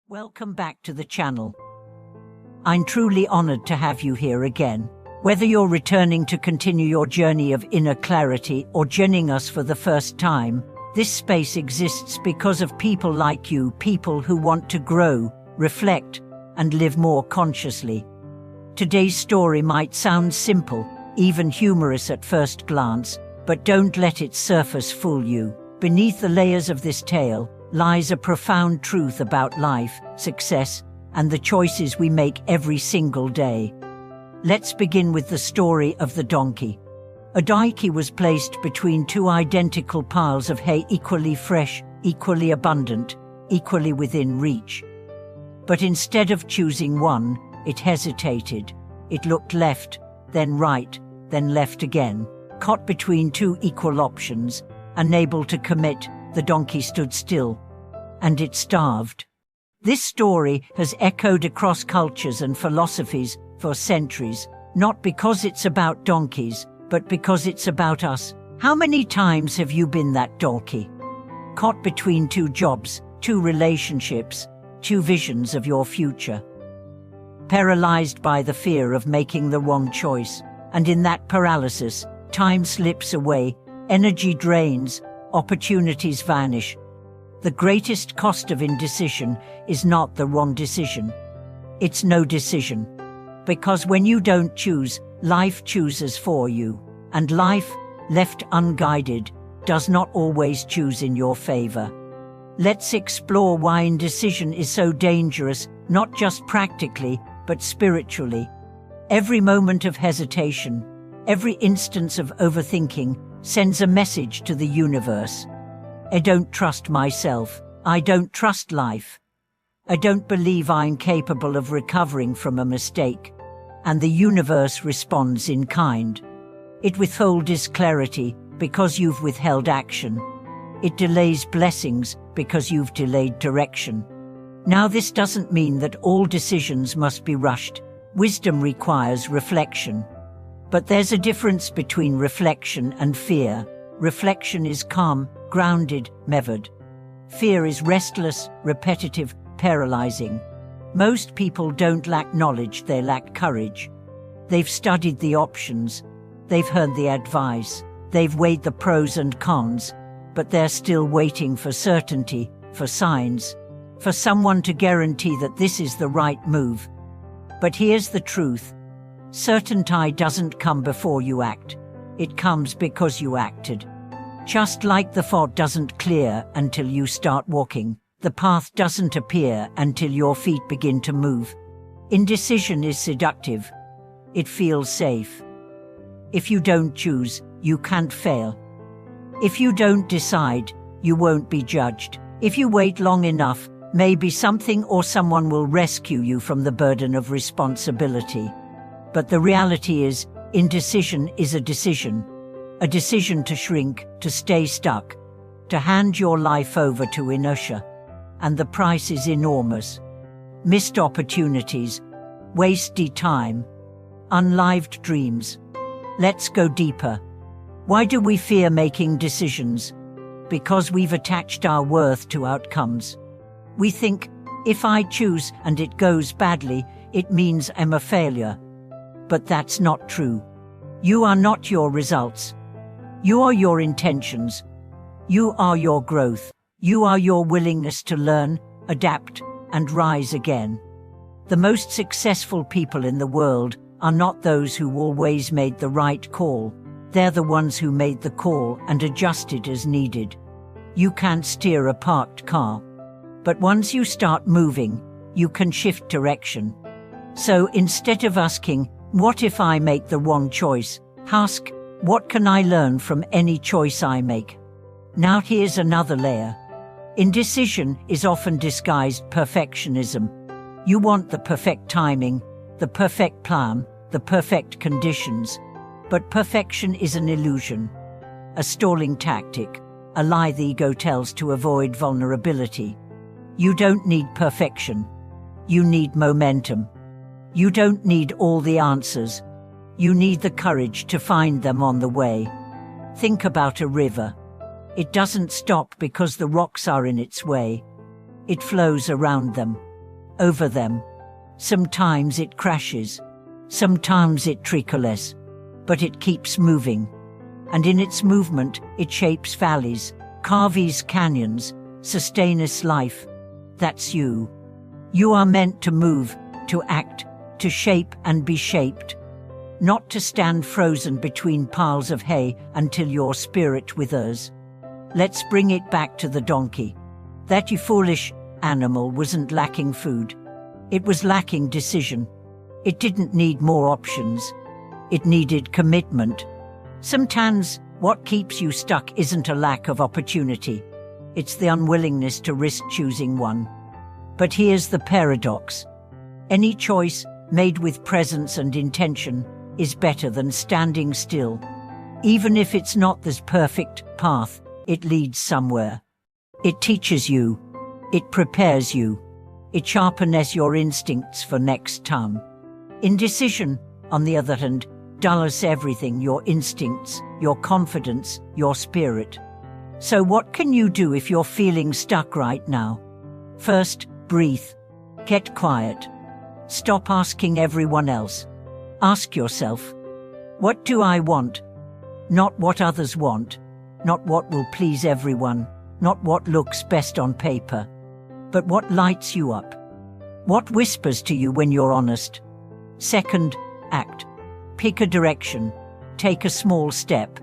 Welcome back to the channel. I'm truly honored to have you here again. Whether you're returning to continue your journey of inner clarity or joining us for the first time, this space exists because of people like you, people who want to grow, reflect, and live more consciously. Today's story might sound simple, even humorous at first glance, but don't let its surface fool you. Beneath the layers of this tale lies a profound truth about life, success, and the choices we make every single day. Let's begin with the story of the donkey. A donkey was placed between two identical piles of hay, equally fresh, equally abundant, equally within reach. But instead of choosing one, it hesitated. It looked left, then right, then left again. Caught between two equal options, unable to commit, the donkey stood still, and it starved. This story has echoed across cultures and philosophies for centuries, not because it's about donkeys, but because it's about us. How many times have you been that donkey? Caught between two jobs, two relationships, two visions of your future. Paralyzed by the fear of making the wrong choice, and in that paralysis, time slips away, energy drains, opportunities vanish. The greatest cost of indecision is not the wrong decision. It's no decision. Because when you don't choose, life chooses for you. And life, left unguided, does not always choose in your favor. Let's explore why indecision is so dangerous, not just practically, but spiritually. Every moment of hesitation, every instance of overthinking, sends a message to the universe. I don't trust myself. I don't trust life. I don't believe I'm capable of recovering from a mistake. And the universe responds in kind. It withholds clarity because you've withheld action. It delays blessings because you've delayed direction. Now, this doesn't mean that all decisions must be rushed. Wisdom requires reflection. But there's a difference between reflection and fear. Reflection is calm, grounded, measured. Fear is restless, repetitive, paralyzing. Most people don't lack knowledge, they lack courage. They've studied the options, they've heard the advice, they've weighed the pros and cons, but they're still waiting for certainty, for signs, for someone to guarantee that this is the right move. But here's the truth. Certainty doesn't come before you act. It comes because you acted. Just like the fog doesn't clear until you start walking, the path doesn't appear until your feet begin to move. Indecision is seductive. It feels safe. If you don't choose, you can't fail. If you don't decide, you won't be judged. If you wait long enough, maybe something or someone will rescue you from the burden of responsibility. But the reality is, indecision is a decision. A decision to shrink, to stay stuck, to hand your life over to inertia. And the price is enormous. Missed opportunities, wasted time, unlived dreams. Let's go deeper. Why do we fear making decisions? Because we've attached our worth to outcomes. We think, if I choose and it goes badly, it means I'm a failure. But that's not true. You are not your results. You are your intentions. You are your growth. You are your willingness to learn, adapt, and rise again. The most successful people in the world are not those who always made the right call. They're the ones who made the call and adjusted as needed. You can't steer a parked car. But once you start moving, you can shift direction. So instead of asking, what if I make the wrong choice? Ask, what can I learn from any choice I make? Now here's another layer. Indecision is often disguised perfectionism. You want the perfect timing, the perfect plan, the perfect conditions. But perfection is an illusion, a stalling tactic, a lie the ego tells to avoid vulnerability. You don't need perfection. You need momentum. You don't need all the answers. You need the courage to find them on the way. Think about a river. It doesn't stop because the rocks are in its way. It flows around them. over them. Sometimes it crashes, sometimes it trickles, but it keeps moving. And in its movement, it shapes valleys, carves canyons, sustains life. That's you. You are meant to move, to act, to shape and be shaped. Not to stand frozen between piles of hay until your spirit withers. Let's bring it back to the donkey. That you foolish animal wasn't lacking food. It was lacking decision. It didn't need more options. It needed commitment. Sometimes what keeps you stuck isn't a lack of opportunity. It's the unwillingness to risk choosing one. But here's the paradox. Any choice made with presence and intention is better than standing still. Even if it's not the perfect path, it leads somewhere. It teaches you. It prepares you. It sharpens your instincts for next time. Indecision, on the other hand, dulls everything: your instincts, your confidence, your spirit. So what can you do if you're feeling stuck right now? First, breathe. Get quiet. Stop asking everyone else. Ask yourself, what do I want? Not what others want, not what will please everyone, not what looks best on paper, but what lights you up. What whispers to you when you're honest? Second, act. Pick a direction. Take a small step.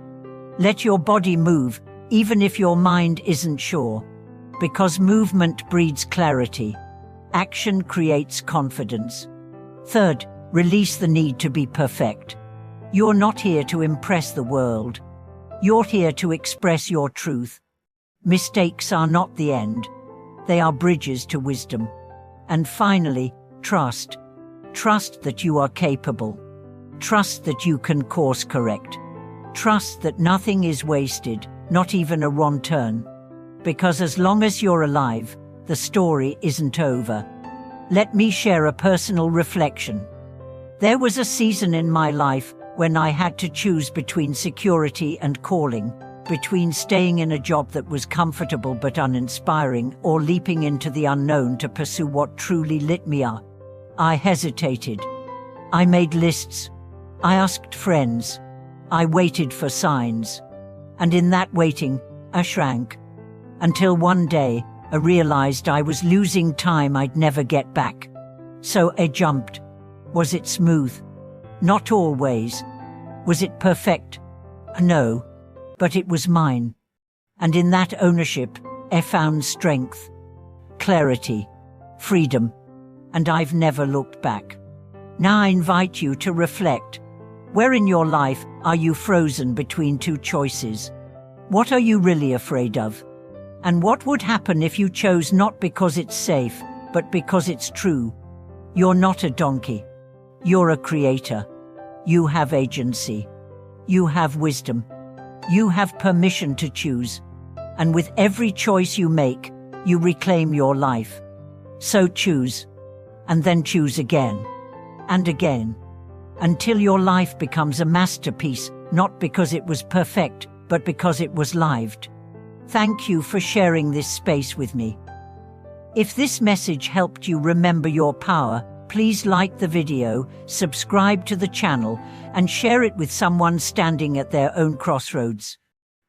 Let your body move, even if your mind isn't sure. Because movement breeds clarity. Action creates confidence. Third, release the need to be perfect. You're not here to impress the world. You're here to express your truth. Mistakes are not the end. They are bridges to wisdom. And finally, trust. Trust that you are capable. Trust that you can course correct. Trust that nothing is wasted, not even a wrong turn. Because as long as you're alive, the story isn't over. Let me share a personal reflection. There was a season in my life when I had to choose between security and calling, between staying in a job that was comfortable but uninspiring or leaping into the unknown to pursue what truly lit me up. I hesitated. I made lists. I asked friends. I waited for signs. And in that waiting, I shrank. Until one day, I realized I was losing time I'd never get back. So I jumped. Was it smooth? Not always. Was it perfect? No. But it was mine. And in that ownership, I found strength, clarity, freedom. And I've never looked back. Now I invite you to reflect. Where in your life are you frozen between two choices? What are you really afraid of? And what would happen if you chose not because it's safe, but because it's true? You're not a donkey. You're a creator. You have agency. You have wisdom. You have permission to choose. And with every choice you make, you reclaim your life. So choose. And then choose again. And again. Until your life becomes a masterpiece, not because it was perfect, but because it was lived. Thank you for sharing this space with me. If this message helped you remember your power, please like the video, subscribe to the channel, and share it with someone standing at their own crossroads.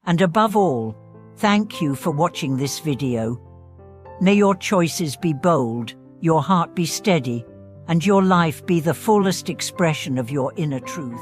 And above all, thank you for watching this video. May your choices be bold, your heart be steady, and your life be the fullest expression of your inner truth.